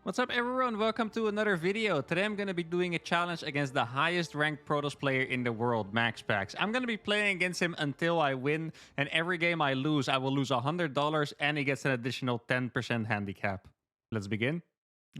What's up everyone, welcome to another video. Today I'm going to be doing a challenge against the highest ranked Protoss player in the world, MaxPax. I'm going to be playing against him until I win, and every game I lose, I will lose $100 and he gets an additional 10% handicap. Let's begin.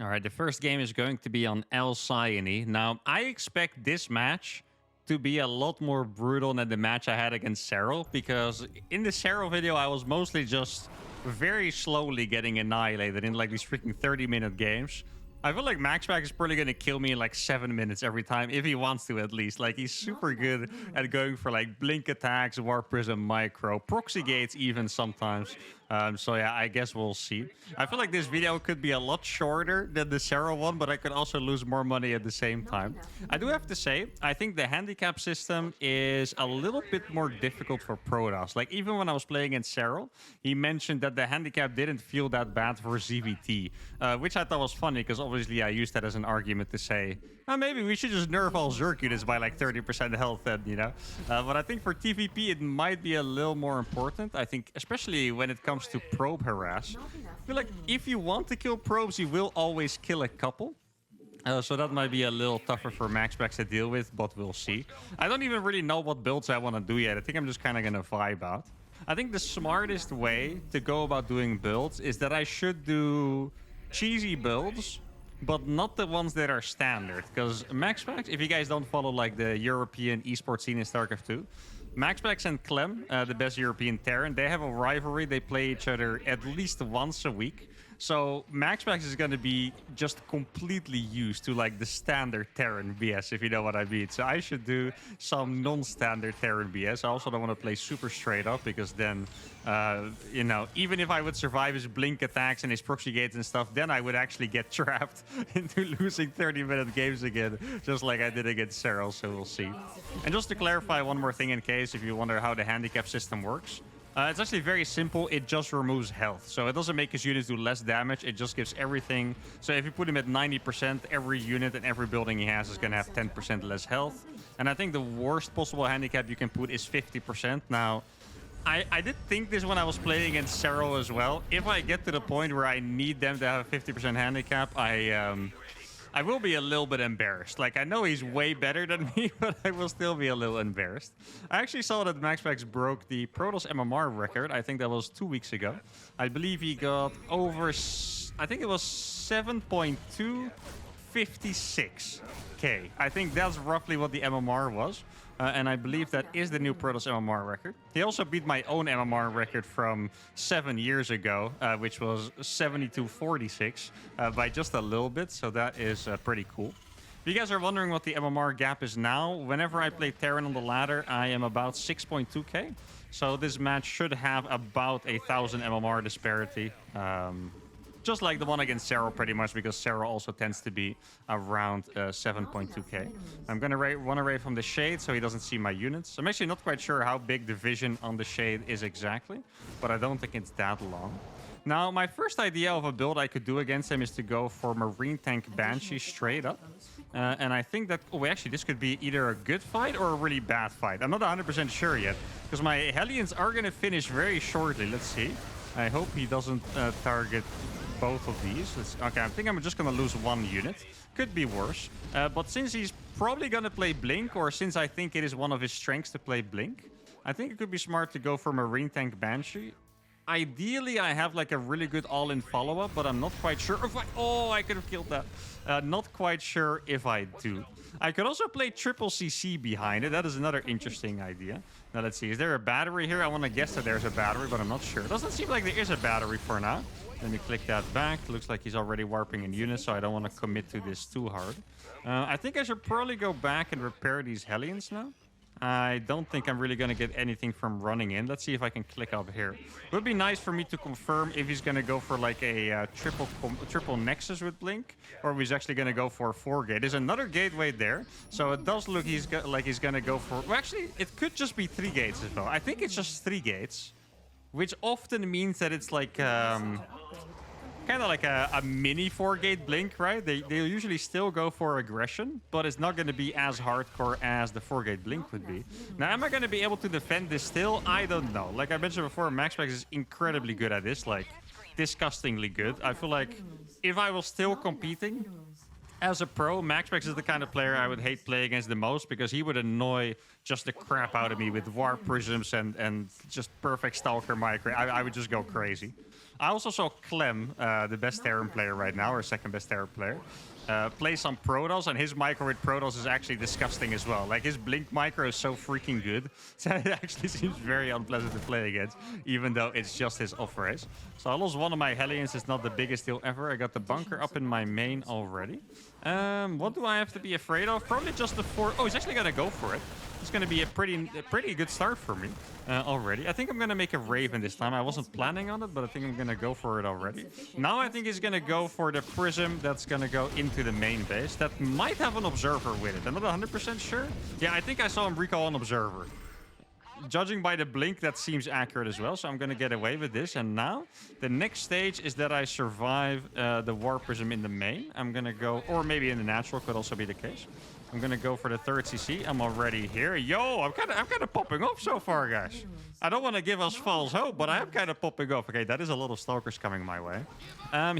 All right, the first game is going to be on El Sayani. Now, I expect this match to be a lot more brutal than the match I had against Serral, because in the Serral video, I was mostly just very slowly getting annihilated in like these freaking 30-minute games. I feel like MaxPax is probably going to kill me in like 7 minutes every time, if he wants to at least. Like, he's super good at going for like blink attacks, warp prism, micro, proxy gates even sometimes. So yeah, I guess we'll see. I feel like this video could be a lot shorter than the Serral one, but I could also lose more money at the same time. I do have to say, I think the handicap system is a little bit more difficult for Protoss. Like, even when I was playing against Serral, he mentioned that the handicap didn't feel that bad for ZVT, which I thought was funny, because obviously I used that as an argument to say, oh, maybe we should just nerf all Zerg units by like 30% health then, you know? But I think for TVP, it might be a little more important. I think, especially when it comes to probe harass. I feel like if you want to kill probes, you will always kill a couple. So that might be a little tougher for MaxPax to deal with, but we'll see. I don't even really know what builds I want to do yet. I think I'm just kind of going to vibe out. I think the smartest way to go about doing builds is that I should do cheesy builds, but not the ones that are standard. Because MaxPax, if you guys don't follow like the European esports scene in StarCraft 2, MaxPax and Clem, the best European Terran, they have a rivalry. They play each other at least once a week. So MaxPax is going to be just completely used to like the standard Terran BS, if you know what I mean. So I should do some non-standard Terran BS. I also don't want to play super straight up, because then, you know, even if I would survive his blink attacks and his proxy gates and stuff, then I would actually get trapped into losing 30-minute games again, just like I did against Serral. So we'll see. And just to clarify one more thing in case if you wonder how the handicap system works. It's actually very simple. It just removes health. So it doesn't make his units do less damage. It just gives everything. So if you put him at 90%, every unit and every building he has is going to have 10% less health. And I think the worst possible handicap you can put is 50%. Now, I did think this when I was playing against Serral as well. If I get to the point where I need them to have a 50% handicap, I will be a little bit embarrassed. Like, I know he's way better than me, but I will still be a little embarrassed. I actually saw that MaxPax broke the Protoss MMR record. I think that was 2 weeks ago. I believe he got over, I think it was 7.256K. I think that's roughly what the MMR was. And I believe that is the new Protoss MMR record. He also beat my own MMR record from 7 years ago, which was 72.46 by just a little bit. So that is pretty cool. If you guys are wondering what the MMR gap is now, whenever I play Terran on the ladder, I am about 6.2K. So this match should have about 1,000 MMR disparity. Just like the one against Serral, pretty much, because Serral also tends to be around 7.2K. I'm going to run away from the shade so he doesn't see my units. I'm actually not quite sure how big the vision on the shade is exactly, but I don't think it's that long. Now, my first idea of a build I could do against him is to go for Marine Tank Banshee straight up. And I think that, oh, actually, this could be either a good fight or a really bad fight. I'm not 100% sure yet, because my Hellions are going to finish very shortly. Let's see. I hope he doesn't target both of these. Okay, I think I'm just going to lose one unit. Could be worse. But since he's probably going to play Blink, or since I think it is one of his strengths to play Blink, I think it could be smart to go for Marine Tank Banshee. Ideally, I have like a really good all-in follow-up, but I'm not quite sure if I... Oh, I could have killed that. Not quite sure if I do. I could also play triple CC behind it. That is another interesting idea. Now, let's see. Is there a battery here? I want to guess that there's a battery, but I'm not sure. It doesn't seem like there is a battery for now. Let me click that back. Looks like he's already warping in units, so I don't want to commit to this too hard. I think I should probably go back and repair these Hellions now. I don't think I'm really going to get anything from running in. Let's see if I can click up here. It would be nice for me to confirm if he's going to go for like a triple Nexus with Blink, or if he's actually going to go for a 4-gate. There's another gateway there, so it does look like he's going to go for... Well, actually, it could just be 3 gates as well. I think it's just 3 gates, which often means that it's like... kind of like a mini 4-gate Blink, right? They'll usually still go for aggression, but it's not going to be as hardcore as the 4-gate Blink would be. Now, am I going to be able to defend this still? I don't know. Like I mentioned before, MaxPax is incredibly good at this. Like, disgustingly good. I feel like if I was still competing as a pro, Maxpax is the kind of player I would hate playing against the most because he would annoy just the crap out of me with Warp Prisms and just perfect Stalker micro. I would just go crazy. I also saw Clem, the best Terran player right now, or second best Terran player, play some Protoss, and his micro with Protoss is actually disgusting as well. Like, his Blink micro is so freaking good. So it actually seems very unpleasant to play against, even though it's just his off race. So I lost one of my Hellions. It's not the biggest deal ever. I got the bunker up in my main already. What do I have to be afraid of? Probably just the 4. Oh, he's actually going to go for it. It's going to be a pretty good start for me already. I think I'm going to make a Raven this time. I wasn't planning on it, but I think I'm going to go for it already. Now I think he's going to go for the Prism that's going to go into the main base. That might have an Observer with it. I'm not 100% sure. Yeah, I think I saw him recall an Observer. Judging by the blink, that seems accurate as well, so I'm going to get away with this. And now, the next stage is that I survive the War Prism in the main. I'm going to go, or maybe in the natural, could also be the case. I'm going to go for the 3rd CC. I'm already here. Yo, I'm kind of popping off so far, guys. I don't want to give us false hope, but I am kind of popping off. Okay, that is a lot of Stalkers coming my way.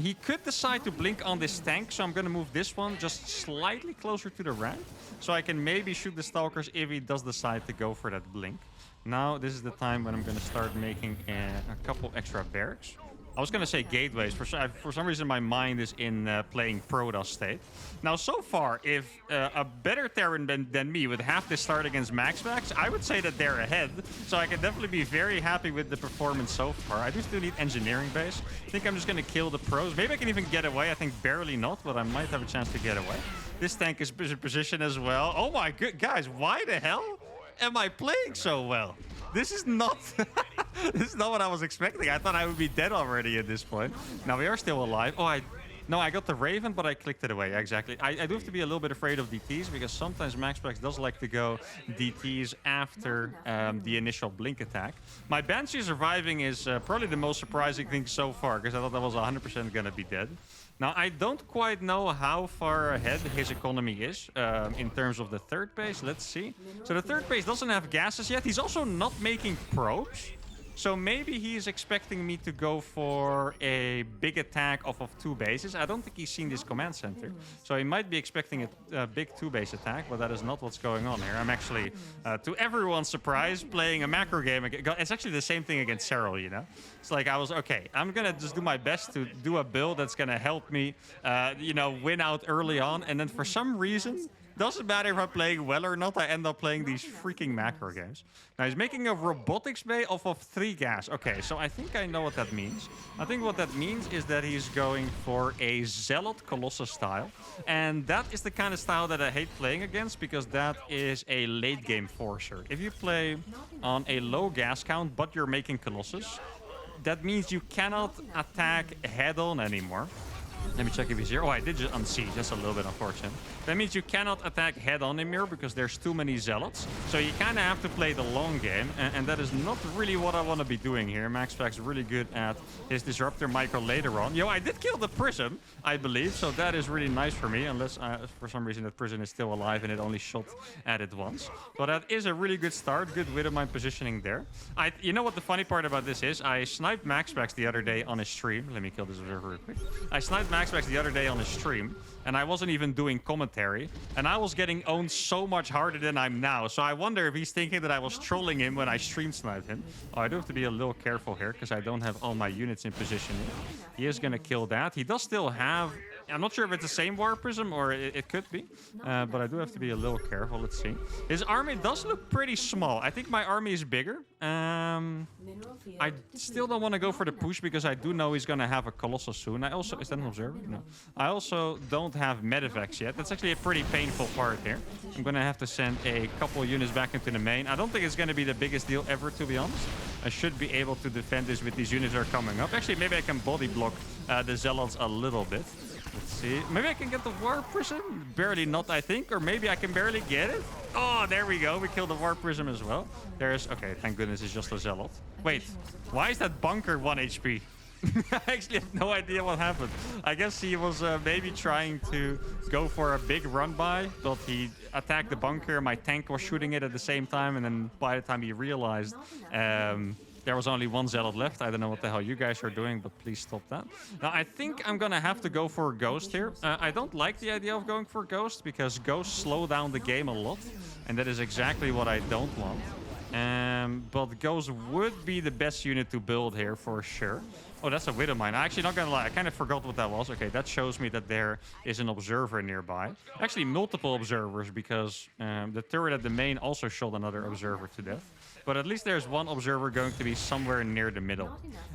He could decide to blink on this tank, so I'm going to move this one just slightly closer to the ramp, so I can maybe shoot the Stalkers if he does decide to go for that blink. Now, this is the time when I'm going to start making a couple extra barracks. I was going to say gateways. For some reason, my mind is in playing Protoss state. Now, so far, if a better Terran than me would have to start against Maxpax, I would say that they're ahead. So I can definitely be very happy with the performance so far. I do still need engineering base. I think I'm just going to kill the pros. Maybe I can even get away. I think barely not, but I might have a chance to get away. This tank is in position as well. Oh my god, guys, why the hell am I playing so well? This is not this is not what I was expecting. I thought I would be dead already at this point. Now we are still alive. Oh, I got the Raven, but I clicked it away. Exactly. I do have to be a little bit afraid of DTs because sometimes Maxpax does like to go DTs after the initial blink attack. My Banshee surviving is probably the most surprising thing so far because I thought that was 100% going to be dead. Now, I don't quite know how far ahead his economy is in terms of the 3rd base. Let's see. So the 3rd base doesn't have gases yet. He's also not making probes. So maybe he's expecting me to go for a big attack off of 2 bases. I don't think he's seen this command center. So he might be expecting a big 2-base attack, but that is not what's going on here. I'm actually, to everyone's surprise, playing a macro game. It's actually the same thing against Serral, you know? It's like I was, okay, I'm going to just do my best to do a build that's going to help me, you know, win out early on. And then for some reason, doesn't matter if I'm playing well or not, I end up playing these freaking macro games. Now, he's making a robotics bay off of 3 gas. Okay, so I think I know what that means. I think what that means is that he's going for a Zealot Colossus style. And that is the kind of style that I hate playing against because that is a late game forcer. If you play on a low gas count, but you're making Colossus, that means you cannot attack head-on anymore. Let me check if he's here. Oh, I did just unsiege. That's a little bit unfortunate. That means you cannot attack head-on in mirror because there's too many zealots. So you kind of have to play the long game. And that is not really what I want to be doing here. Maxpax is really good at his Disruptor micro later on. Yo, I did kill the Prism, I believe. So that is really nice for me. Unless for some reason that Prism is still alive and it only shot at it once. But that is a really good start. Good with my positioning there. You know what the funny part about this is? I sniped Maxpax the other day on his stream. Let me kill this observer real quick. I sniped Maxpax the other day on his stream. And I wasn't even doing commentary. And I was getting owned so much harder than I'm now. So I wonder if he's thinking that I was trolling him when I stream sniped him. Oh, I do have to be a little careful here because I don't have all my units in position yet. He is going to kill that. He does still have... I'm not sure if it's the same War Prism or it could be. But I do have to be a little careful. Let's see. His army does look pretty small. I think my army is bigger. I still don't want to go for the push because I do know he's going to have a Colossus soon. I also... Is that an observer? No. I also don't have Medivacs yet. That's actually a pretty painful part here. I'm going to have to send a couple units back into the main. I don't think it's going to be the biggest deal ever, to be honest. I should be able to defend this with these units that are coming up. Actually, maybe I can body block the Zealots a little bit. Let's see. Maybe I can get the War Prism. Barely not, I think. Or maybe I can barely get it. Oh, there we go. We killed the War Prism as well. There's... Okay, thank goodness it's just a Zealot. Wait, why is that bunker 1 HP? I actually have no idea what happened. I guess he was maybe trying to go for a big run-by, but he attacked the bunker. My tank was shooting it at the same time, and then by the time he realized There was only one Zealot left. I don't know what the hell you guys are doing, but please stop that. Now, I think I'm going to have to go for a Ghost here. I don't like the idea of going for a Ghost because Ghosts slow down the game a lot. And that is exactly what I don't want. But Ghost would be the best unit to build here for sure. Oh, that's a Widow Mine. Actually, not gonna lie, I kind of forgot what that was. Okay, that shows me that there is an observer nearby. Actually, multiple observers because the turret at the main also shot another observer to death. But at least there's one observer going to be somewhere near the middle.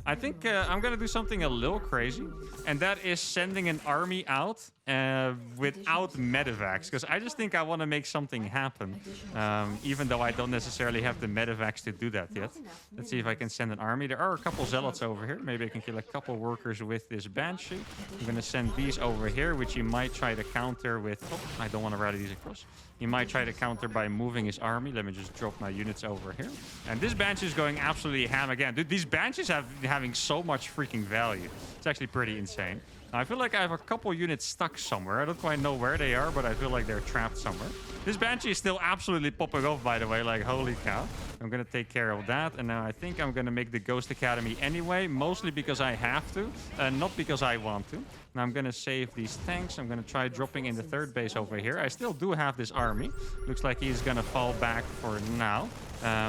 I think I'm going to do something a little crazy. And that is sending an army out without medevacs. Because I just think I want to make something happen. Even though I don't necessarily have the medevacs to do that yet. Let's see if I can send an army. There are a couple zealots over here. Maybe I can kill a couple workers with this Banshee. I'm going to send these over here, which he might try to counter with... Oh, I don't want to rally these across. He might try to counter by moving his army. Let me just drop my units over here. And this Banshee is going absolutely ham again. Dude, these Banshees having so much freaking value. It's actually pretty insane. Now, I feel like I have a couple units stuck somewhere. I don't quite know where they are, but I feel like they're trapped somewhere. This Banshee is still absolutely popping off, by the way. Like, holy cow. I'm going to take care of that. And now I think I'm going to make the Ghost Academy anyway. Mostly because I have to, not because I want to. Now I'm going to save these tanks. I'm going to try dropping in the third base over here. I still do have this army. Looks like he's going to fall back for now.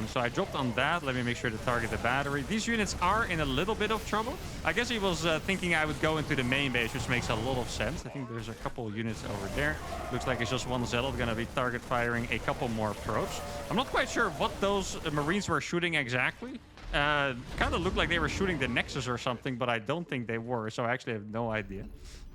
So I dropped on that. Let me make sure to target the battery. These units are in a little bit of trouble. I guess he was thinking I would go into the main base, which makes a lot of sense. I think there's a couple units over there. Looks like it's just one Zealot going to be target firing a couple more probes. I'm not quite sure what those Marines were shooting exactly. Kind of looked like they were shooting the Nexus or something, but I don't think they were, so I actually have no idea.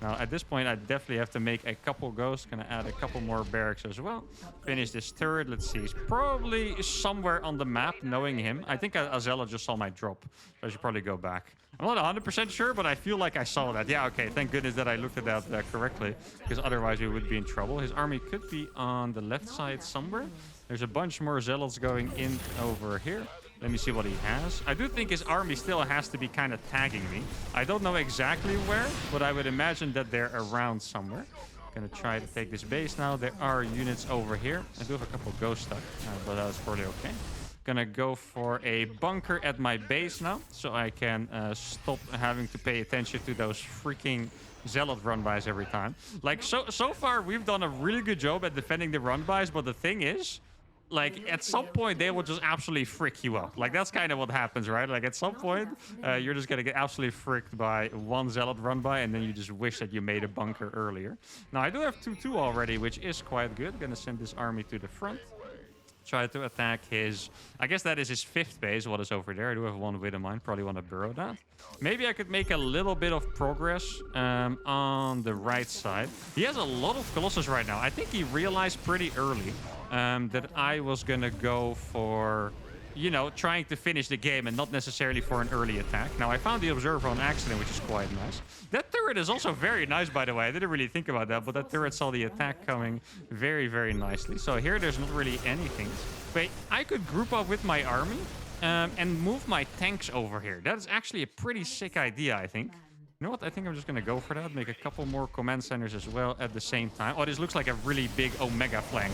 Now, at this point, I definitely have to make a couple Ghosts. Gonna add a couple more barracks as well. Finish this turret. Let's see. He's probably somewhere on the map, knowing him. I think Azella just saw my drop, so I should probably go back. I'm not 100% sure, but I feel like I saw that. Yeah, okay. Thank goodness that I looked at that correctly, because otherwise we would be in trouble. His army could be on the left side somewhere. There's a bunch more Zealots going in over here. Let me see what he has. I do think his army still has to be kind of tagging me. I don't know exactly where, but I would imagine that they're around somewhere. Gonna try to take this base now. There are units over here. I do have a couple Ghosts stuck, but that's probably okay. Gonna go for a bunker at my base now, so I can stop having to pay attention to those freaking Zealot run-bys every time. Like, so far, we've done a really good job at defending the run-bys, but the thing is, like, at some point, they will just absolutely frick you up. Like, that's kind of what happens, right? Like, at some point, you're just going to get absolutely fricked by one Zealot run-by, and then you just wish that you made a bunker earlier. Now, I do have 2-2 already, which is quite good. Going to send this army to the front. Try to attack his... I guess that is his 5th base, what is over there. I do have one Widow Mine. Probably want to burrow that. Maybe I could make a little bit of progress on the right side. He has a lot of Colossus right now. I think he realized pretty early that I was going to go for, you know, trying to finish the game and not necessarily for an early attack. Now, I found the Observer on accident, which is quite nice. That turret is also very nice, by the way. I didn't really think about that, but that turret saw the attack coming very, very nicely. So here, there's not really anything. But I could group up with my army and move my tanks over here. That is actually a pretty sick idea, I think. You know what? I think I'm just going to go for that. Make a couple more command centers as well at the same time. Oh, this looks like a really big Omega flank.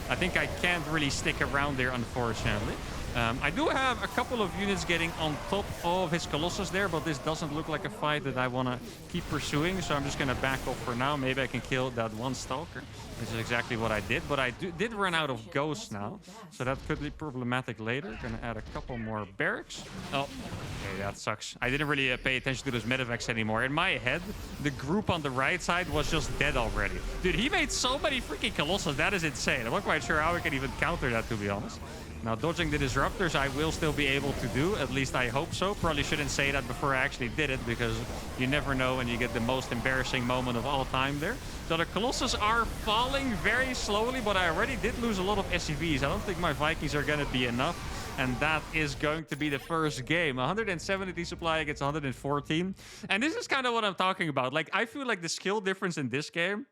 I think I can't really stick around there, unfortunately. I do have a couple of units getting on top of his Colossus there, but this doesn't look like a fight that I want to keep pursuing, so I'm just going to back off for now. Maybe I can kill that one Stalker, which is exactly what I did, but I did run out of Ghosts now, so that could be problematic later. Going to add a couple more barracks. Oh, okay, that sucks. I didn't really pay attention to those medevacs anymore. In my head, the group on the right side was just dead already. Dude, he made so many freaking Colossus. That is insane. I'm not quite sure how I can even counter that, to be honest. Now, dodging the disruptors, I will still be able to do. At least I hope so. Probably shouldn't say that before I actually did it, because you never know when you get the most embarrassing moment of all time there. So the Colossus are falling very slowly, but I already did lose a lot of SCVs. I don't think my Vikings are going to be enough. And that is going to be the first game. 170 supply against 114. And this is kind of what I'm talking about. Like, I feel like the skill difference in this game,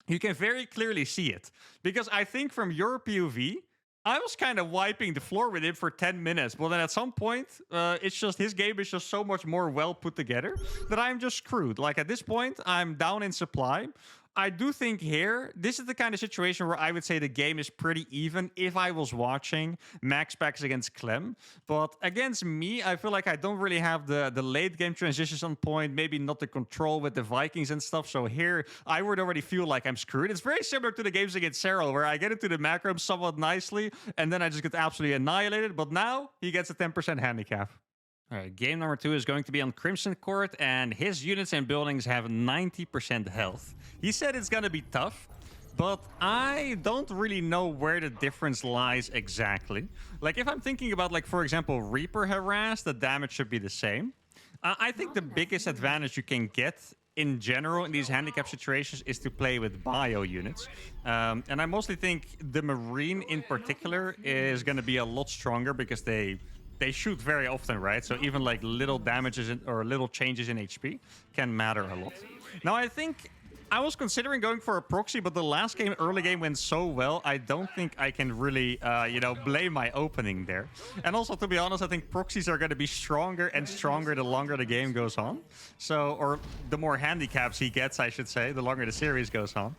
you can very clearly see it. Because I think from your POV, I was kind of wiping the floor with him for 10 minutes. But then at some point, it's just his game is just so much more well put together that I'm just screwed. Like, at this point, I'm down in supply. I do think here, this is the kind of situation where I would say the game is pretty even if I was watching Max Packs against Clem. But against me, I feel like I don't really have the late game transitions on point, maybe not the control with the Vikings and stuff. So here, I would already feel like I'm screwed. It's very similar to the games against Cyril, where I get into the macro somewhat nicely, and then I just get absolutely annihilated. But now, he gets a 10% handicap. All right, game number 2 is going to be on Crimson Court, and his units and buildings have 90% health. He said it's going to be tough, but I don't really know where the difference lies exactly. Like, if I'm thinking about, like, for example, Reaper Harass, the damage should be the same. I think the biggest advantage you can get in general in these handicap situations is to play with bio units. And I mostly think the Marine in particular is going to be a lot stronger because they shoot very often, right? So even like little damages or little changes in HP can matter a lot. Now, I think I was considering going for a proxy, but the last game, early game, went so well, I don't think I can really, blame my opening there. And also, to be honest, I think proxies are going to be stronger and stronger the longer the game goes on. So, or the more handicaps he gets, I should say, the longer the series goes on.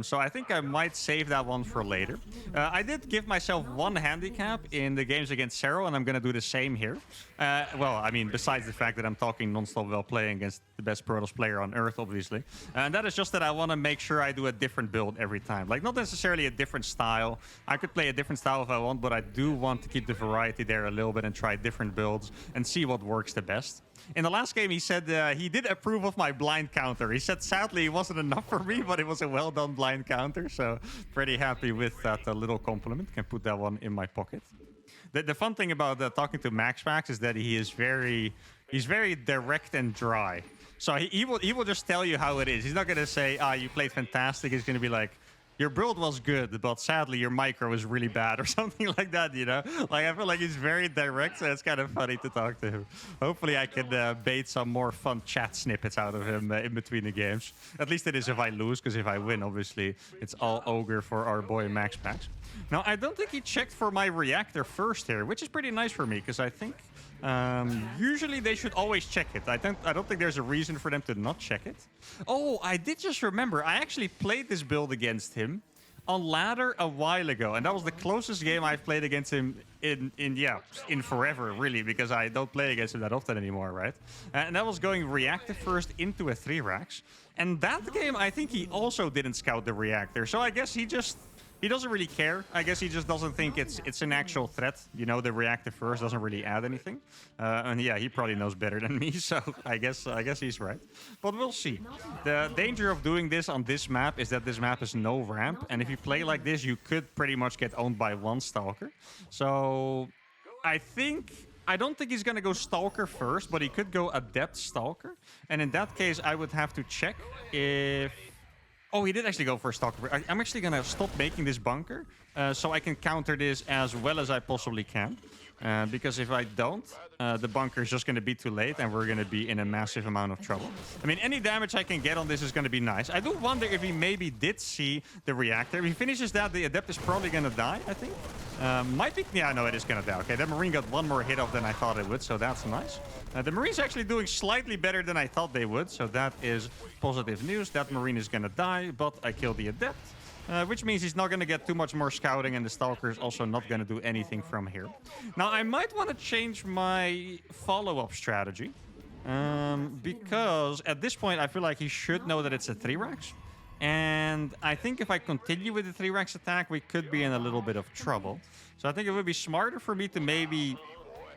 So I think I might save that one for later. I did give myself one handicap in the games against Cero, and I'm going to do the same here. Well, I mean, besides the fact that I'm talking non-stop while playing against the best Protoss player on Earth, obviously. And that is just that I want to make sure I do a different build every time. Like, not necessarily a different style. I could play a different style if I want, but I do want to keep the variety there a little bit and try different builds and see what works the best. In the last game, he said he did approve of my blind counter. He said, sadly, it wasn't enough for me, but it was a well-done blind counter. So pretty happy with that little compliment. Can put that one in my pocket. The fun thing about talking to Max is that he's very direct and dry. So he will just tell you how it is. He's not going to say, you played fantastic. He's going to be like, your build was good, but sadly your micro was really bad or something like that, you know? Like, I feel like he's very direct, so it's kind of funny to talk to him. Hopefully I can bait some more fun chat snippets out of him in between the games. At least it is if I lose, because if I win, obviously, it's all ogre for our boy Max Pax. Now, I don't think he checked for my reactor first here, which is pretty nice for me, because I think usually they should always check it. I don't think there's a reason for them to not check it. Oh, I did just remember. I actually played this build against him on ladder a while ago, and that was the closest game I've played against him in forever, really, because I don't play against him that often anymore, right? And that was going reactive first into a 3-rax. And that game, I think he also didn't scout the reactor. So I guess he doesn't really care. I guess he just doesn't think it's an actual threat. You know, the reactor first doesn't really add anything. And yeah, he probably knows better than me, so I guess he's right. But we'll see. The danger of doing this on this map is that this map is no ramp, and if you play like this, you could pretty much get owned by one Stalker. So I don't think he's going to go Stalker first, but he could go Adept Stalker. And in that case, I would have to check if... Oh, he did actually go for a Stalker. I'm actually going to stop making this bunker so I can counter this as well as I possibly can. Because if I don't, the bunker is just going to be too late and we're going to be in a massive amount of trouble. I mean, any damage I can get on this is going to be nice. I do wonder if he maybe did see the reactor. If he finishes that, the Adept is probably going to die, I think. Might be... Yeah, no, it is going to die. Okay, that Marine got one more hit off than I thought it would, so that's nice. The Marine's actually doing slightly better than I thought they would, so that is positive news. That Marine is going to die, but I killed the Adept. Which means he's not going to get too much more scouting, and the Stalker is also not going to do anything from here. Now, I might want to change my follow-up strategy. Because at this point, I feel like he should know that it's a 3-rax. And I think if I continue with the 3-rax attack, we could be in a little bit of trouble. So I think it would be smarter for me to maybe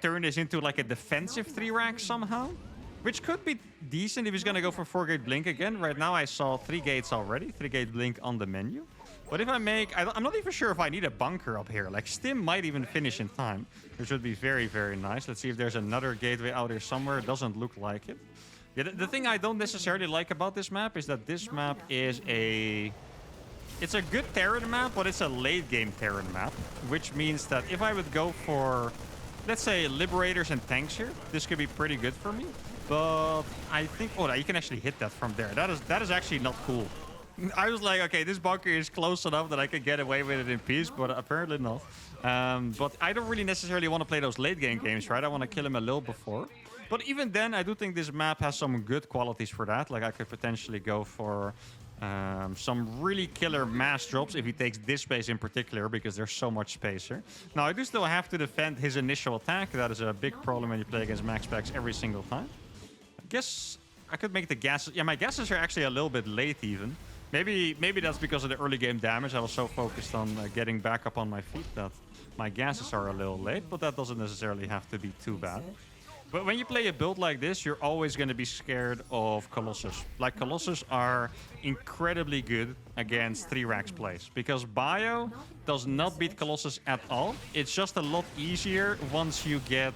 turn this into like a defensive 3-rax somehow. Which could be decent if he's going to go for 4-gate blink again. Right now I saw 3 gates already. 3-gate blink on the menu. But if I make... I'm not even sure if I need a bunker up here. Like, Stim might even finish in time. Which would be very, very nice. Let's see if there's another gateway out here somewhere. It doesn't look like it. Yeah, the thing I don't necessarily like about this map is that this map is a... It's a good Terran map, but it's a late-game Terran map. Which means that if I would go for, let's say, Liberators and tanks here, this could be pretty good for me. But I think... Oh, you can actually hit that from there. That is actually not cool. I was like, okay, this bunker is close enough that I could get away with it in peace, but apparently not. But I don't really necessarily want to play those late-game games, right? I want to kill him a little before. But even then, I do think this map has some good qualities for that. Like, I could potentially go for... some really killer mass drops if he takes this base in particular, because there's so much space here. Now, I do still have to defend his initial attack. That is a big problem when you play against max packs every single time. I guess I could make the gases. Yeah, my gases are actually a little bit late even. Maybe that's because of the early game damage. I was so focused on getting back up on my feet that my gases are a little late, but that doesn't necessarily have to be too bad. But when you play a build like this, you're always going to be scared of Colossus. Like, Colossus are incredibly good against 3 racks plays, because Bio does not beat Colossus at all. It's just a lot easier once you get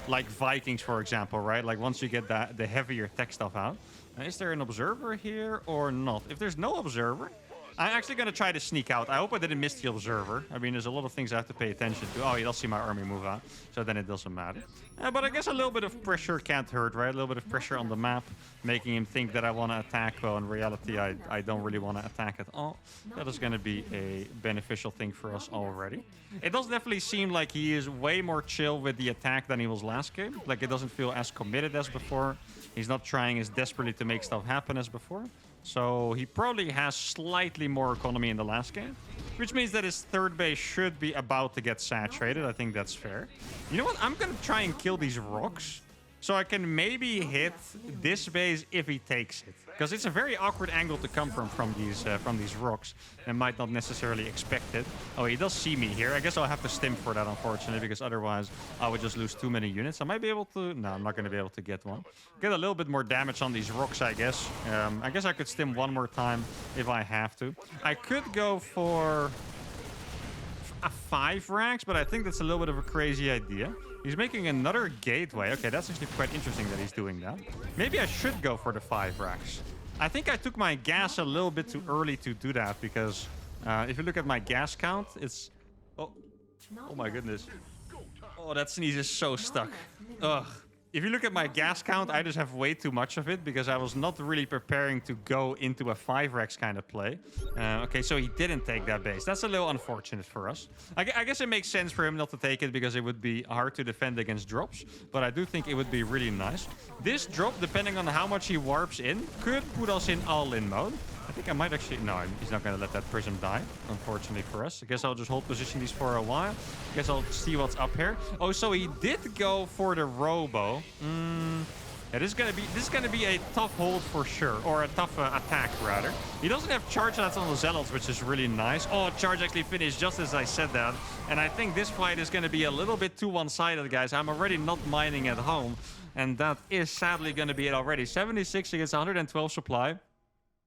like Vikings, for example, right? Like, once you get the heavier tech stuff out. Is there an observer here or not? If there's no observer, I'm actually going to try to sneak out. I hope I didn't miss the observer. I mean, there's a lot of things I have to pay attention to. Oh, he does see my army move out, so then it doesn't matter. But I guess a little bit of pressure can't hurt, right? A little bit of pressure on the map, making him think that I want to attack. Well, in reality, I don't really want to attack at all. That is going to be a beneficial thing for us already. It does definitely seem like he is way more chill with the attack than he was last game. Like, it doesn't feel as committed as before. He's not trying as desperately to make stuff happen as before. So he probably has slightly more economy in the last game, which means that his third base should be about to get saturated. I think that's fair. You know what? I'm going to try and kill these rocks so I can maybe hit this base if he takes it. Because it's a very awkward angle to come from these rocks, and might not necessarily expect it. Oh, he does see me here. I guess I'll have to stim for that, unfortunately, because otherwise I would just lose too many units. I might be able to... No, I'm not going to be able to get one. Get a little bit more damage on these rocks, I guess. I guess I could stim one more time if I have to. I could go for a 5 racks, but I think that's a little bit of a crazy idea. He's making another gateway. Okay, that's actually quite interesting that he's doing that. Maybe I should go for the 5 racks. I think I took my gas a little bit too early to do that, because if you look at my gas count, it's... Oh my goodness. Oh, that sneeze is so stuck. Ugh. If you look at my gas count, I just have way too much of it because I was not really preparing to go into a 5 racks kind of play. Okay, so he didn't take that base. That's a little unfortunate for us. I guess it makes sense for him not to take it because it would be hard to defend against drops. But I do think it would be really nice. This drop, depending on how much he warps in, could put us in all-in mode. I think I might actually... No, he's not going to let that prism die, unfortunately for us. I guess I'll just hold position these for a while. I guess I'll see what's up here. Oh, so he did go for the robo. Yeah, this is gonna be a tough hold for sure, or a tough attack rather. He doesn't have charge shots on the zealots, which is really nice. Oh, charge actually finished just as I said that. And I think this fight is gonna be a little bit too one-sided, guys. I'm already not mining at home, and that is sadly gonna be it already. 76 against 112 supply.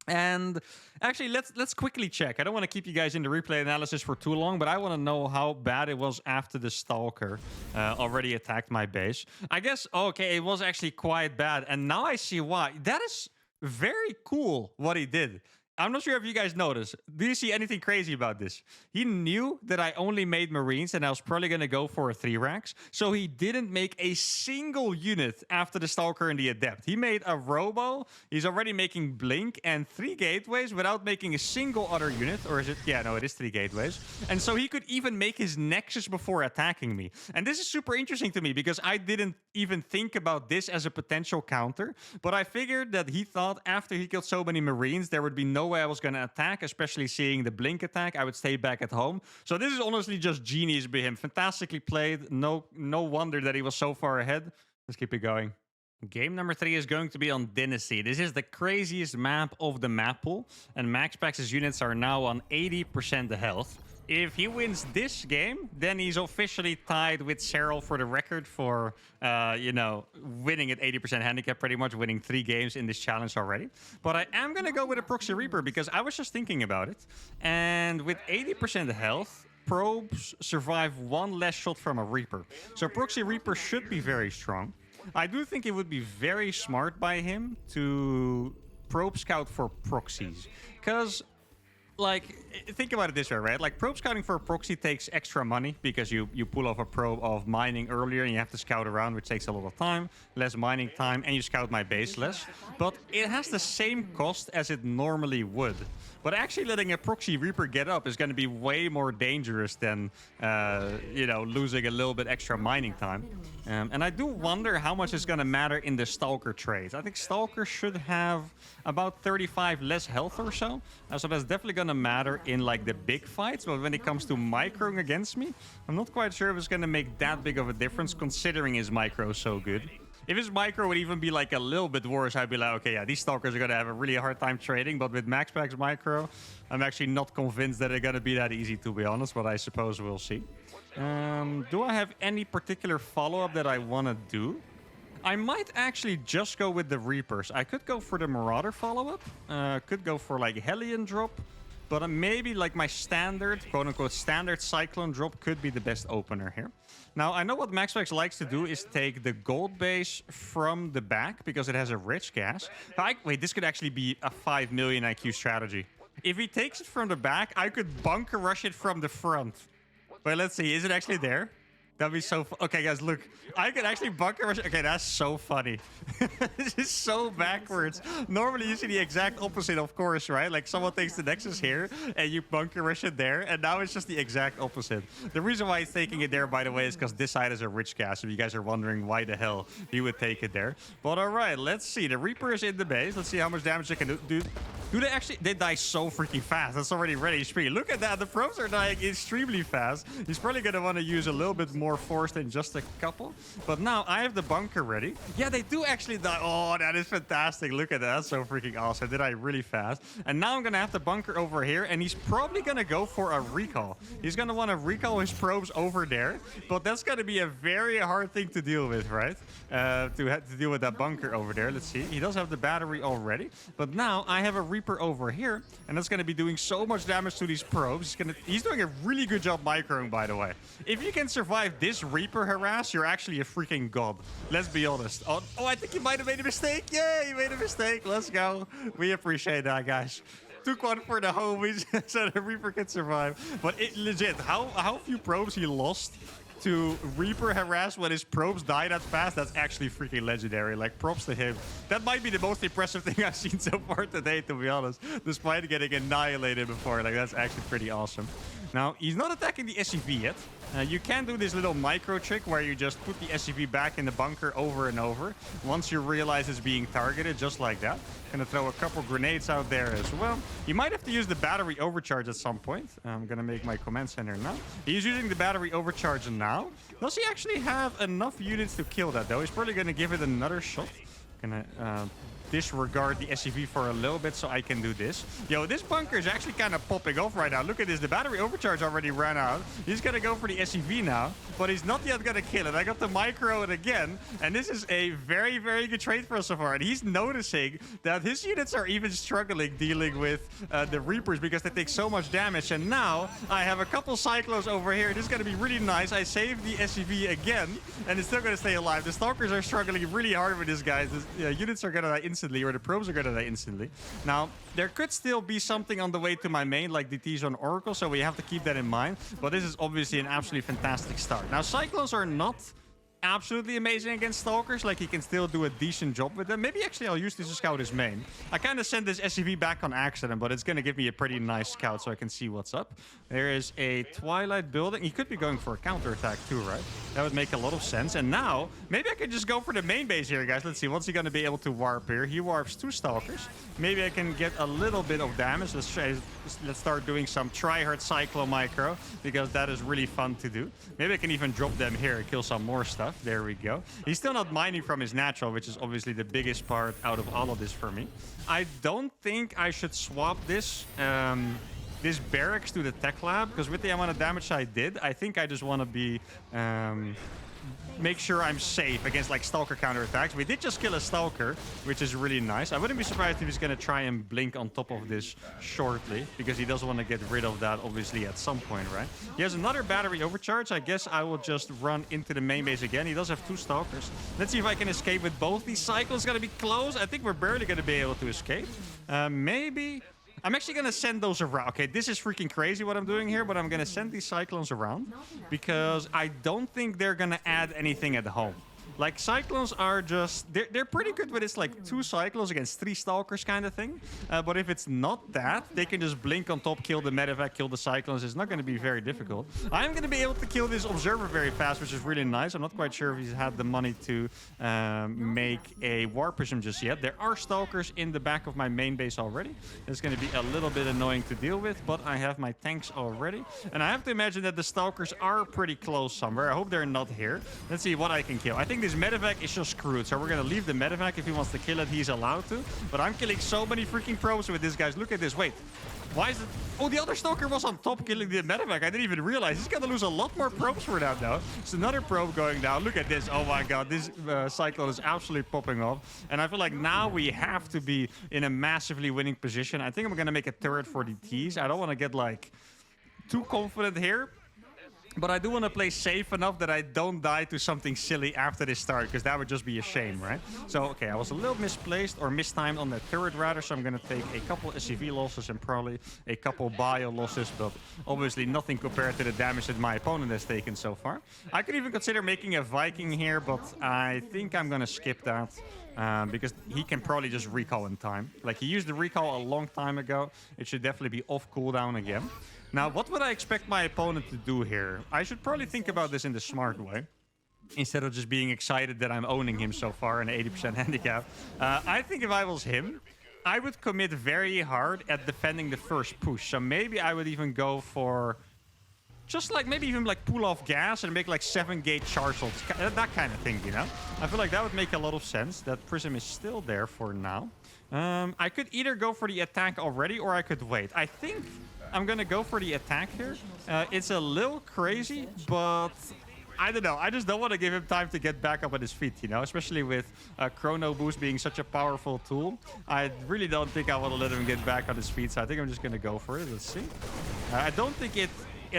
And actually, let's quickly check. I don't want to keep you guys in the replay analysis for too long, but I want to know how bad it was after the Stalker already attacked my base. I guess, okay, it was actually quite bad. And now I see why. That is very cool what he did. I'm not sure if you guys noticed. Do you see anything crazy about this? He knew that I only made Marines and I was probably going to go for a 3 racks. So he didn't make a single unit after the Stalker and the Adept. He made a Robo. He's already making Blink and 3 gateways without making a single other unit. Or is it? Yeah, no, it is 3 gateways. And so he could even make his Nexus before attacking me. And this is super interesting to me because I didn't even think about this as a potential counter. But I figured that he thought after he killed so many Marines, there would be no way I was going to attack, especially seeing the Blink attack. I would stay back at home. So this is honestly just genius by him. Fantastically played. No wonder that he was so far ahead. Let's keep it going. Game number 3 is going to be on Dynasty. This is the craziest map of the map pool, and MaxPax's units are now on 80% health. If he wins this game, then he's officially tied with Cyril for the record for, winning at 80% handicap, pretty much winning 3 games in this challenge already. But I am going to go with a Proxy Reaper because I was just thinking about it. And with 80% health, probes survive 1 less shot from a Reaper. So Proxy Reaper should be very strong. I do think it would be very smart by him to probe scout for proxies. Because like, think about it this way, right? Like, probe scouting for a proxy takes extra money because you pull off a probe of mining earlier and you have to scout around, which takes a lot of time, less mining time, and you scout my base less. But it has the same cost as it normally would. But actually letting a proxy Reaper get up is going to be way more dangerous than, you know, losing a little bit extra mining time. And I do wonder how much is going to matter in the Stalker trades. I think Stalker should have about 35 less health or so. So that's definitely going to matter in, like, the big fights. But when it comes to microing against me, I'm not quite sure if it's going to make that big of a difference, considering his micro so good. If his micro would even be like a little bit worse, I'd be like, okay, yeah, these Stalkers are going to have a really hard time trading. But with MaxPack's micro, I'm actually not convinced that they're going to be that easy, to be honest. But I suppose we'll see. Do I have any particular follow-up that I want to do? I might actually just go with the Reapers. I could go for the Marauder follow-up. Could go for, like, Hellion drop. But maybe, like, my standard, quote-unquote, standard Cyclone drop could be the best opener here. Now, I know what MaxPax likes to do is take the gold base from the back because it has a rich gas. Wait, this could actually be a 5 million IQ strategy. If he takes it from the back, I could bunker rush it from the front. Wait, let's see. Is it actually there? That'd be so okay, guys, look. I could actually bunker rush. Okay, that's so funny. This is so backwards. Normally, you see the exact opposite, of course, right? Like, someone takes the Nexus here, and you bunker rush it there, and now it's just the exact opposite. The reason why he's taking it there, by the way, is because this side is a rich gas, if you guys are wondering why the hell he would take it there. But all right, let's see. The Reaper is in the base. Let's see how much damage they can do. Do they actually... They die so freaking fast. That's already ready HP. Look at that. The probes are dying extremely fast. He's probably going to want to use a little bit more force than just a couple. But now I have the bunker ready. Yeah, they do actually die. Oh, that is fantastic. Look at that. That's so freaking awesome. Did I really fast. And now I'm going to have the bunker over here. And he's probably going to go for a recall. He's going to want to recall his probes over there. But that's going to be a very hard thing to deal with, right? To deal with that bunker over there. Let's see. He does have the battery already. But now I have a Reaper over here. And that's going to be doing so much damage to these probes. He's doing a really good job microing, by the way. If you can survive this Reaper harass, you're actually a freaking god. Let's be honest. Oh, I think you might have made a mistake. Yeah, you made a mistake. Let's go. We appreciate that, guys. Took one for the homies so the Reaper can survive. But legit, how few probes he lost to Reaper harass when his probes die that fast, that's actually freaking legendary. Like, props to him. That might be the most impressive thing I've seen so far today, to be honest. Despite getting annihilated before. Like, that's actually pretty awesome. Now, he's not attacking the SCV yet. You can do this little micro trick where you just put the SCV back in the bunker over and over. Once you realize it's being targeted, just like that. Gonna throw a couple grenades out there as well. You might have to use the battery overcharge at some point. I'm gonna make my command center now. He's using the battery overcharge now. Does he actually have enough units to kill that, though? He's probably gonna give it another shot. Gonna disregard the SCV for a little bit so I can do this. Yo, this bunker is actually kind of popping off right now. Look at this. The battery overcharge already ran out. He's going to go for the SCV now, but he's not yet going to kill it. I got to micro it again, and this is a very, very good trade for us so far. And he's noticing that his units are even struggling dealing with the Reapers because they take so much damage. And now I have a couple Cyclones over here. This is going to be really nice. I saved the SCV again, and it's still going to stay alive. The Stalkers are struggling really hard with this, guys. Units are going to die instantly, or the probes are going to die instantly. Now, there could still be something on the way to my main, like DTs on Oracle, so we have to keep that in mind. But this is obviously an absolutely fantastic start. Now, Cyclones are not absolutely amazing against Stalkers. Like, he can still do a decent job with them. Maybe actually I'll use this to scout his main. I kind of sent this SCV back on accident, but it's going to give me a pretty nice scout so I can see what's up. There is a Twilight building. He could be going for a counterattack too, right? That would make a lot of sense. And now, maybe I could just go for the main base here, guys. Let's see. What's he going to be able to warp here? He warps 2 Stalkers. Maybe I can get a little bit of damage. Let's start doing some tryhard Cyclone micro, because that is really fun to do. Maybe I can even drop them here and kill some more stuff. There we go. He's still not mining from his natural, which is obviously the biggest part out of all of this for me. I don't think I should swap this this barracks to the tech lab, because with the amount of damage I did, I think I just want to be make sure I'm safe against like Stalker counterattacks. We did just kill a Stalker, which is really nice. I wouldn't be surprised if he's going to try and blink on top of this shortly, because he does want to get rid of that obviously at some point, right? He has another battery overcharge. I guess I will just run into the main base again. He does have 2 Stalkers. Let's see if I can escape with both these Cyclones. Going to be close. I think we're barely going to be able to escape. Maybe I'm actually going to send those around. Okay, this is freaking crazy what I'm doing here, but I'm going to send these Cyclones around because I don't think they're going to add anything at home. Like, Cyclones are just... They're pretty good when it's like 2 Cyclones against 3 Stalkers kind of thing. But if it's not that, they can just blink on top, kill the Medevac, kill the Cyclones. It's not going to be very difficult. I'm going to be able to kill this Observer very fast, which is really nice. I'm not quite sure if he's had the money to make a War Prism just yet. There are Stalkers in the back of my main base already. It's going to be a little bit annoying to deal with, but I have my tanks already. And I have to imagine that the Stalkers are pretty close somewhere. I hope they're not here. Let's see what I can kill. I think this Medevac is just screwed, so we're gonna leave the Medevac. If he wants to kill it, he's allowed to. But I'm killing so many freaking probes with this, guys. Look at this. Wait, why is it? Oh, the other Stalker was on top killing the Medevac. I didn't even realize. He's gonna lose a lot more probes for that now. It's another probe going down. Look at this. Oh my god, this Cyclone is absolutely popping off. And I feel like now we have to be in a massively winning position. I think I'm gonna make a turret for the T's. I don't want to get like too confident here. But I do want to play safe enough that I don't die to something silly after this start, because that would just be a shame, right? So, okay, I was a little misplaced or mistimed on that turret rather, so I'm going to take a couple SCV losses and probably a couple bio losses, but obviously nothing compared to the damage that my opponent has taken so far. I could even consider making a Viking here, but I think I'm going to skip that. Because he can probably just recall in time. Like, he used the recall a long time ago. It should definitely be off cooldown again. Now, what would I expect my opponent to do here? I should probably think about this in the smart way, instead of just being excited that I'm owning him so far in 80% handicap. I think if I was him, I would commit very hard at defending the first push. So maybe I would even go for... just like maybe even like pull off gas and make like 7-gate charge shots, that kind of thing, you know? I feel like that would make a lot of sense. That Prism is still there for now. I could either go for the attack already or I could wait. I think I'm gonna go for the attack here. It's a little crazy, but I don't know. I just don't want to give him time to get back up on his feet, you know? Especially with Chrono Boost being such a powerful tool. I really don't think I want to let him get back on his feet, so I think I'm just gonna go for it. Let's see. I don't think it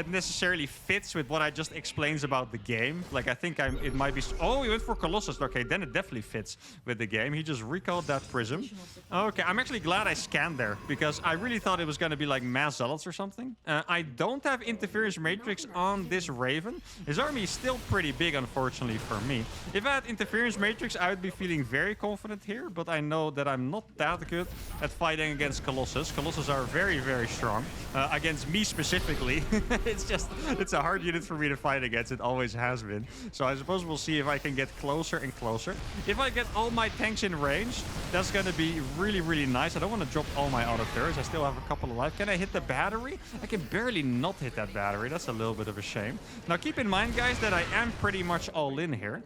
necessarily fits with what I just explained about the game. Like, I think it might be... Oh, he went for Colossus. Okay, then it definitely fits with the game. He just recalled that Prism. Okay, I'm actually glad I scanned there, because I really thought it was going to be like Mass Zealots or something. I don't have Interference Matrix on this Raven. His army is still pretty big, unfortunately, for me. If I had Interference Matrix, I would be feeling very confident here, but I know that I'm not that good at fighting against Colossus. Colossus are very, very strong. Against me specifically. It's a hard unit for me to fight against. It always has been. So I suppose we'll see if I can get closer and closer. If I get all my tanks in range, that's going to be really, really nice. I don't want to drop all my auto turrets. I still have a couple of life. Can I hit the battery? I can barely not hit that battery. That's a little bit of a shame. Now, keep in mind, guys, that I am pretty much all in here.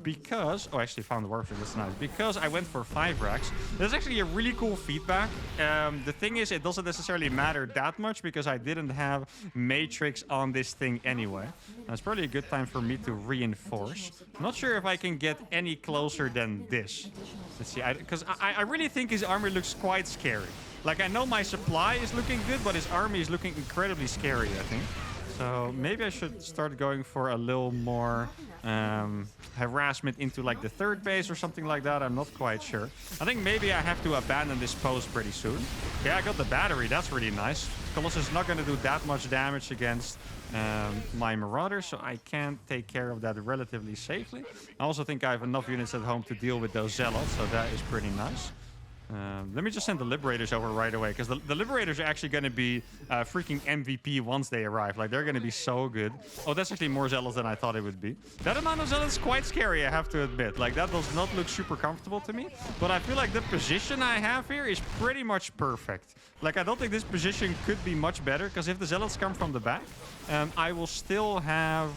Because... Oh, I actually found the warfare. That's nice. Because I went for 5 racks. That's actually a really cool feedback. The thing is, it doesn't necessarily matter that much because I didn't have Matrix on this thing anyway. Now, it's probably a good time for me to reinforce. I'm not sure if I can get any closer than this. Let's see, because I really think his army looks quite scary. Like, I know my supply is looking good, but his army is looking incredibly scary, I think. So maybe I should start going for a little more harassment into like the 3rd base or something like that. I'm not quite sure. I think maybe I have to abandon this post pretty soon. Yeah, I got the battery. That's really nice. Colossus is not going to do that much damage against my Marauders, so I can take care of that relatively safely. I also think I have enough units at home to deal with those Zealots, so that is pretty nice. Let me just send the Liberators over right away, because the Liberators are actually going to be freaking MVP once they arrive. Like, they're going to be so good. Oh, that's actually more Zealots than I thought it would be. That amount of Zealots is quite scary, I have to admit. Like, that does not look super comfortable to me. But I feel like the position I have here is pretty much perfect. Like, I don't think this position could be much better, because if the Zealots come from the back, I will still have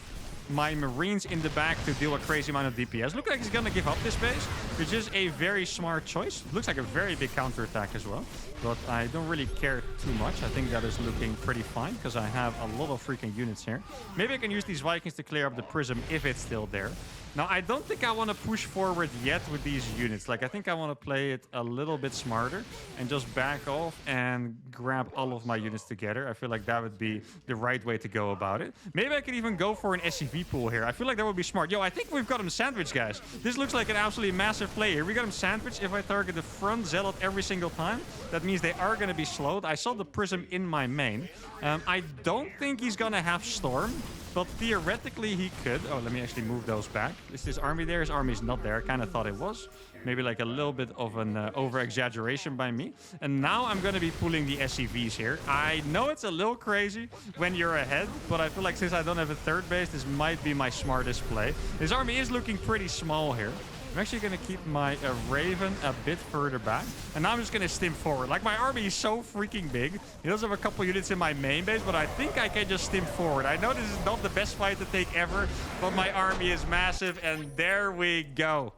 my Marines in the back to deal a crazy amount of DPS. Looks like he's gonna give up this base, which is a very smart choice. Looks like a very big counterattack as well, but I don't really care too much. I think that is looking pretty fine because I have a lot of freaking units here. Maybe I can use these Vikings to clear up the Prism if it's still there. Now, I don't think I want to push forward yet with these units. Like, I think I want to play it a little bit smarter and just back off and grab all of my units together. I feel like that would be the right way to go about it. Maybe I could even go for an SCV pool here. I feel like that would be smart. Yo, I think we've got him sandwiched, guys. This looks like an absolutely massive play here. We got him sandwiched. If I target the front Zealot every single time, that means they are going to be slowed. I saw the Prism in my main. I don't think he's going to have Storm, but theoretically he could. Oh, let me actually move those back. Is this army there? His army is not there. I kind of thought it was. Maybe like a little bit of an over-exaggeration by me. And now I'm going to be pulling the SCVs here. I know it's a little crazy when you're ahead, but I feel like since I don't have a third base, this might be my smartest play. His army is looking pretty small here. I'm actually going to keep my Raven a bit further back. And now I'm just going to stim forward. Like, my army is so freaking big. He does have a couple units in my main base, but I think I can just stim forward. I know this is not the best fight to take ever, but my army is massive, and there we go.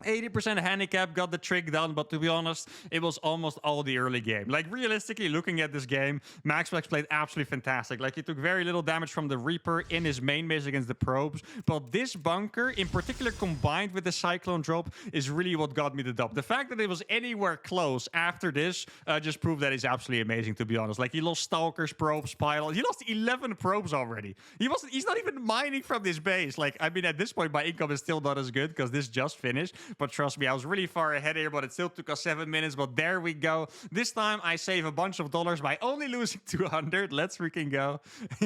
80% handicap, got the trick done, but to be honest, it was almost all the early game. Like, realistically, looking at this game, MaxPax played absolutely fantastic. Like, he took very little damage from the Reaper in his main base against the probes, but this bunker, in particular, combined with the Cyclone drop, is really what got me the dub. The fact that it was anywhere close after this just proved that he's absolutely amazing, to be honest. Like, he lost Stalkers, probes, Pylon. He lost 11 probes already. He's not even mining from this base. Like, I mean, at this point, my income is still not as good because this just finished. But trust me, I was really far ahead here, but it still took us 7 minutes. But there we go. This time, I save a bunch of dollars by only losing 200. Let's freaking go.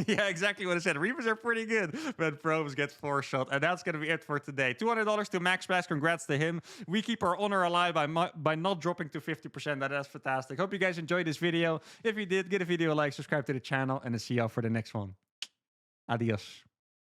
Yeah, exactly what I said. Reapers are pretty good, but probes get 4-shot. And that's going to be it for today. $200 to MaxPax. Congrats to him. We keep our honor alive by not dropping to 50%. That's fantastic. Hope you guys enjoyed this video. If you did, give the video a like, subscribe to the channel, and I'll see y'all for the next one. Adios.